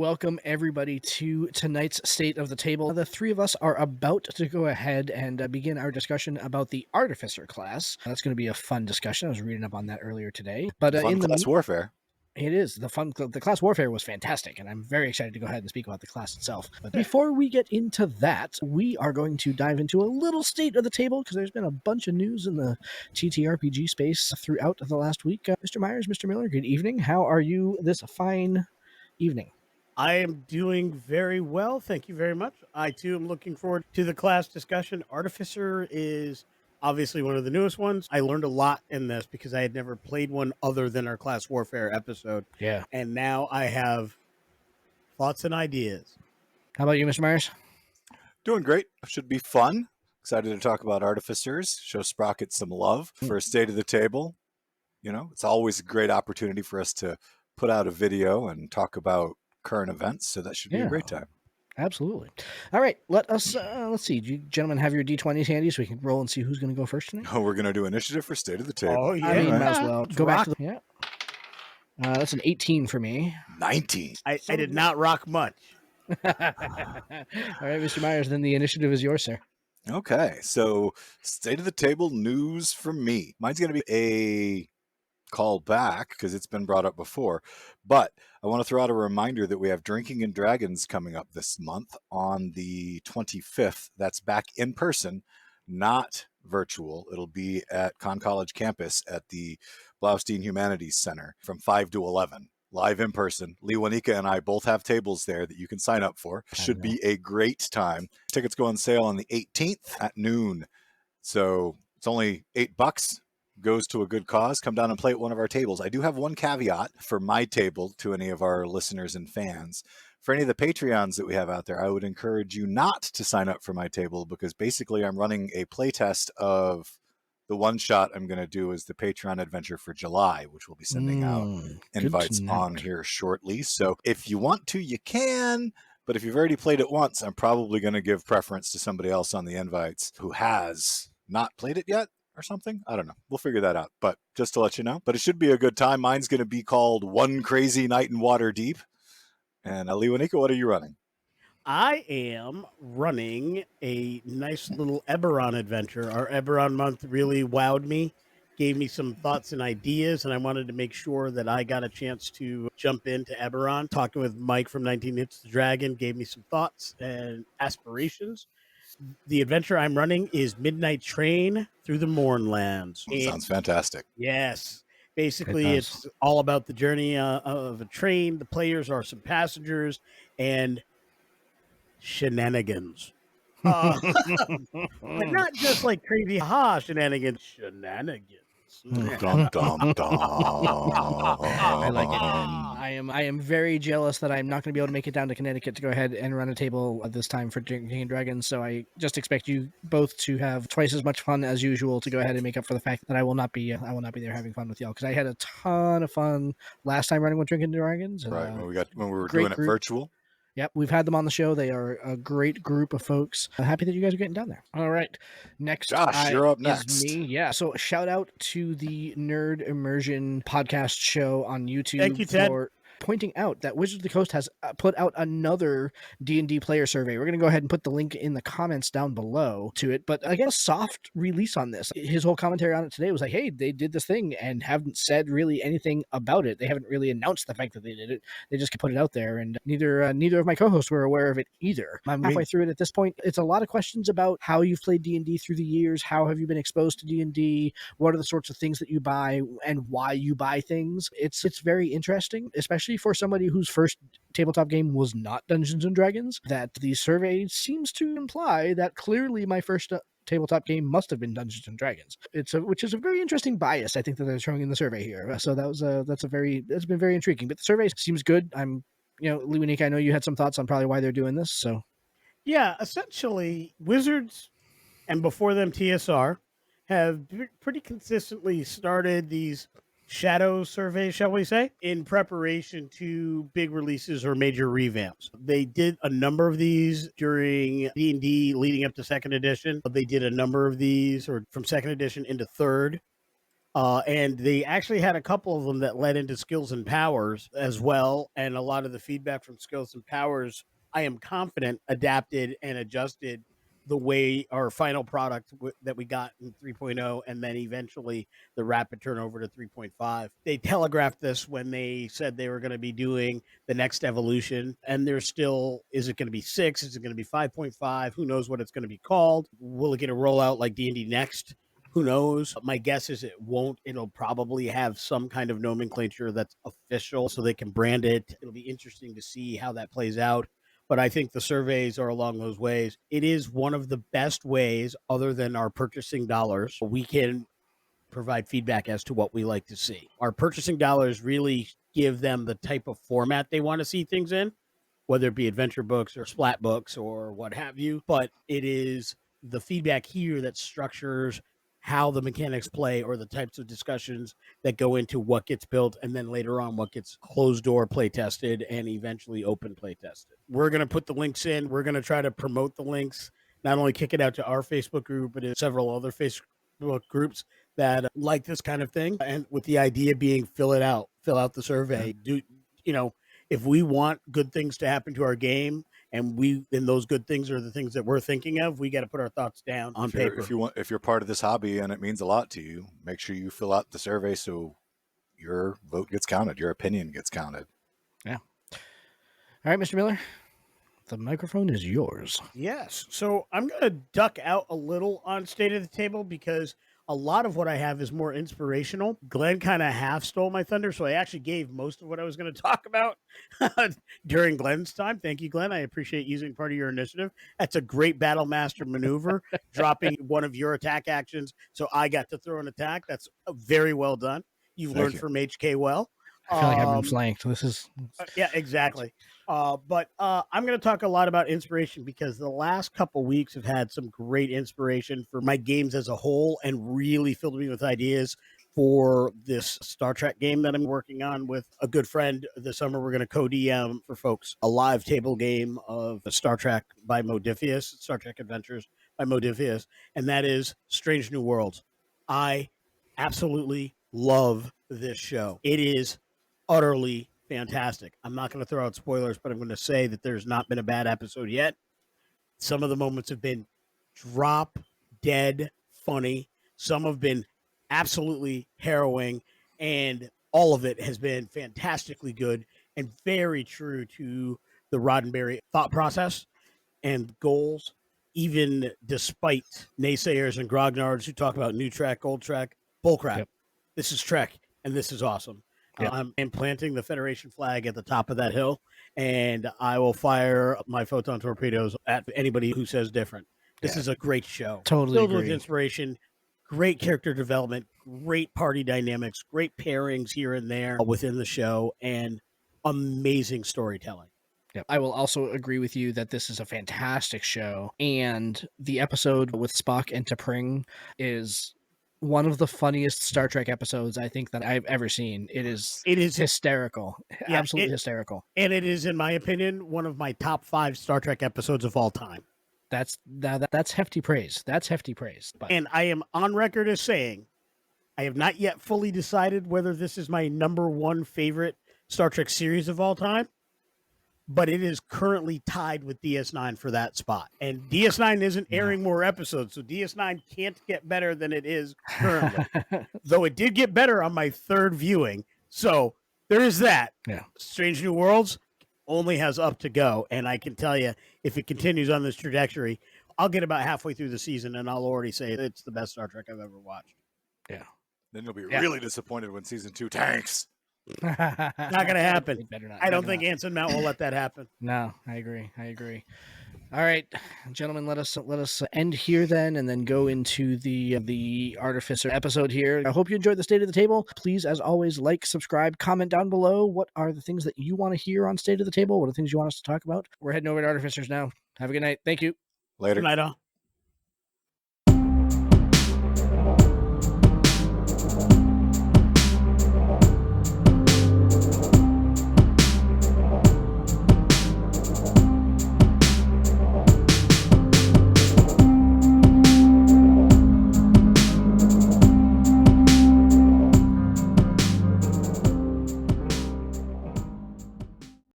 Welcome, everybody, to tonight's State of the Table. The three of us are about to go ahead and begin our discussion about the Artificer class. That's going to be a fun discussion. I was reading up on that earlier today. But Fun class warfare. It is. The class warfare was fantastic, and I'm very excited to go ahead and speak about the class itself. But before we get into that, we are going to dive into a little State of the Table, because there's been a bunch of news in the TTRPG space throughout the last week. Mr. Myers, Mr. Miller, good evening. How are you this fine evening? I am doing very well. Thank you very much. I, too, am looking forward to the class discussion. Artificer is obviously one of the newest ones. I learned a lot in this because I had never played one other than our class warfare episode. Yeah. And now I have thoughts and ideas. How about you, Mr. Myers? Doing great. Should be fun. Excited to talk about Artificers. Show Sprocket some love for a State of the Table. You know, it's always a great opportunity for us to put out a video and talk about current events, so that should be a great time. Absolutely. All right, let's see. Do you gentlemen have your D20s handy so we can roll and see who's going to go first tonight? Oh, we're going to do initiative for State of the Table. Oh, yeah. I mean, might as well go back rock. to the... Yeah. That's an 18 for me. 19. I did not rock much. All right, Mr. Myers, then the initiative is yours, sir. Okay, so State of the Table news from me. Mine's going to be a call back because it's been brought up before, but I want to throw out a reminder that we have Drinking and Dragons coming up this month on the 25th. That's back in person, not virtual. It'll be at Conn College campus at the Blaustein Humanities Center from 5 to 11. Live in person. Lee Wanika and I both have tables there that you can sign up for. Should be a great time. Tickets go on sale on the 18th at noon. So it's only $8. Goes to a good cause. Come down and play at one of our tables. I do have one caveat for my table to any of our listeners and fans. For any of the Patreons that we have out there, I would encourage you not to sign up for my table because basically I'm running a playtest of the one shot I'm going to do is the Patreon adventure for July, which we'll be sending out invites on here shortly. So if you want to, you can. But if you've already played it once, I'm probably going to give preference to somebody else on the invites who has not played it yet. Or something. I don't know. We'll figure that out. But just to let you know. But it should be a good time. Mine's going to be called One Crazy Night in Waterdeep. And Lee Wanika, what are you running? I am running a nice little Eberron adventure. Our Eberron month really wowed me, gave me some thoughts and ideas, and I wanted to make sure that I got a chance to jump into Eberron. Talking with Mike from 19 Hits the Dragon gave me some thoughts and aspirations. The adventure I'm running is Midnight Train Through the Mournlands. Sounds fantastic. Yes. Basically, it's all about the journey of a train. The players are some passengers and shenanigans. But not just like crazy shenanigans. Shenanigans. Dum, dum, dum. I like it. I am very jealous that I'm not going to be able to make it down to Connecticut to go ahead and run a table at this time for Drinking and Dragons. So I just expect you both to have twice as much fun as usual to go ahead and make up for the fact that I will not be there having fun with y'all, because I had a ton of fun last time running with Drinking and Dragons. And, right when we were doing it virtual. Yep, we've had them on the show. They are a great group of folks. I'm happy that you guys are getting down there. All right. Next, Josh, you're up next. Is me. Yeah, so shout out to the Nerd Immersion podcast show on YouTube. Thank you, Ted. For pointing out that Wizards of the Coast has put out another D&D player survey. We're going to go ahead and put the link in the comments down below to it. But again, a soft release on this. His whole commentary on it today was like, hey, they did this thing and haven't said really anything about it. They haven't really announced the fact that they did it. They just put it out there, and neither of my co-hosts were aware of it either. I'm halfway through it at this point. It's a lot of questions about how you've played D&D through the years. How have you been exposed to D&D? What are the sorts of things that you buy and why you buy things? It's very interesting, especially for somebody whose first tabletop game was not Dungeons and Dragons, that the survey seems to imply that clearly my first tabletop game must have been Dungeons and Dragons. Which is a very interesting bias, I think, that they're showing in the survey here. So that's been very intriguing. But the survey seems good. Lee Wanika, I know you had some thoughts on probably why they're doing this. So yeah, essentially, Wizards and before them TSR have pretty consistently started these shadow surveys, shall we say, in preparation to big releases or major revamps. They did a number of these during D&D leading up to second edition. They did a number of these or from second edition into third. And they actually had a couple of them that led into Skills and Powers as well. And a lot of the feedback from Skills and Powers, I am confident, adapted and adjusted the way our final product that we got in 3.0 and then eventually the rapid turnover to 3.5. They telegraphed this when they said they were going to be doing the next evolution. And there's still, is it going to be 6? Is it going to be 5.5? Who knows what it's going to be called? Will it get a rollout like D&D Next? Who knows? My guess is it won't. It'll probably have some kind of nomenclature that's official so they can brand it. It'll be interesting to see how that plays out. But I think the surveys are along those ways. It is one of the best ways, other than our purchasing dollars, we can provide feedback as to what we like to see. Our purchasing dollars really give them the type of format they want to see things in, whether it be adventure books or splat books or what have you. But it is the feedback here that structures how the mechanics play or the types of discussions that go into what gets built and then later on what gets closed door play tested and eventually open play tested. We're going to put the links in. We're going to try to promote the links, not only kick it out to our Facebook group, but in several other Facebook groups that like this kind of thing. And with the idea being fill out the survey. If we want good things to happen to our game, and those good things are the things that we're thinking of, we got to put our thoughts down on paper. If you're part of this hobby and it means a lot to you, make sure you fill out the survey so your vote gets counted, your opinion gets counted. Yeah. All right, Mr. Miller, the microphone is yours. Yes. So I'm going to duck out a little on State of the Table because a lot of what I have is more inspirational. Glenn kind of half stole my thunder, so I actually gave most of what I was going to talk about during Glenn's time. Thank you, Glenn. I appreciate using part of your initiative. That's a great Battle Master maneuver, dropping one of your attack actions, so I got to throw an attack. That's very well done. You've learned from HK well. I feel like I've been flanked. This is yeah, exactly. But I'm going to talk a lot about inspiration because the last couple weeks have had some great inspiration for my games as a whole and really filled me with ideas for this Star Trek game that I'm working on with a good friend. This summer, we're going to co-DM for folks a live table game of Star Trek by Modiphius, Star Trek Adventures by Modiphius, and that is Strange New Worlds. I absolutely love this show. It is utterly fantastic. I'm not going to throw out spoilers, but I'm going to say that there's not been a bad episode yet. Some of the moments have been drop dead funny. Some have been absolutely harrowing, and all of it has been fantastically good and very true to the Roddenberry thought process and goals, even despite naysayers and grognards who talk about new Trek, old Trek, bullcrap. Yep. This is Trek, and this is awesome. Yep. I'm planting the Federation flag at the top of that hill, and I will fire my photon torpedoes at anybody who says different. This is a great show. Totally filled agree. with inspiration, great character development, great party dynamics, great pairings here and there within the show, and amazing storytelling. Yep. I will also agree with you that this is a fantastic show, and the episode with Spock and T'Pring is one of the funniest Star Trek episodes I think that I've ever seen. It is hysterical. Yeah, absolutely hysterical. And it is, in my opinion, one of my top 5 Star Trek episodes of all time. That's hefty praise. That's hefty praise. But. And I am on record as saying I have not yet fully decided whether this is my number 1 favorite Star Trek series of all time, but it is currently tied with DS9 for that spot. And DS9 isn't airing more episodes, so DS9 can't get better than it is currently. Though it did get better on my 3rd viewing. So there is that. Yeah. Strange New Worlds only has up to go. And I can tell you, if it continues on this trajectory, I'll get about halfway through the season and I'll already say it's the best Star Trek I've ever watched. Yeah. Then you'll be really disappointed when season 2 tanks. Not going to happen. I don't think Anson Mount will let that happen. No, I agree. All right, gentlemen, let us end here then, and then go into the Artificer episode here. I hope you enjoyed the State of the Table. Please, as always, like, subscribe, comment down below. What are the things that you want to hear on State of the Table? What are the things you want us to talk about? We're heading over to Artificers now. Have a good night. Thank you. Later. Good night, all.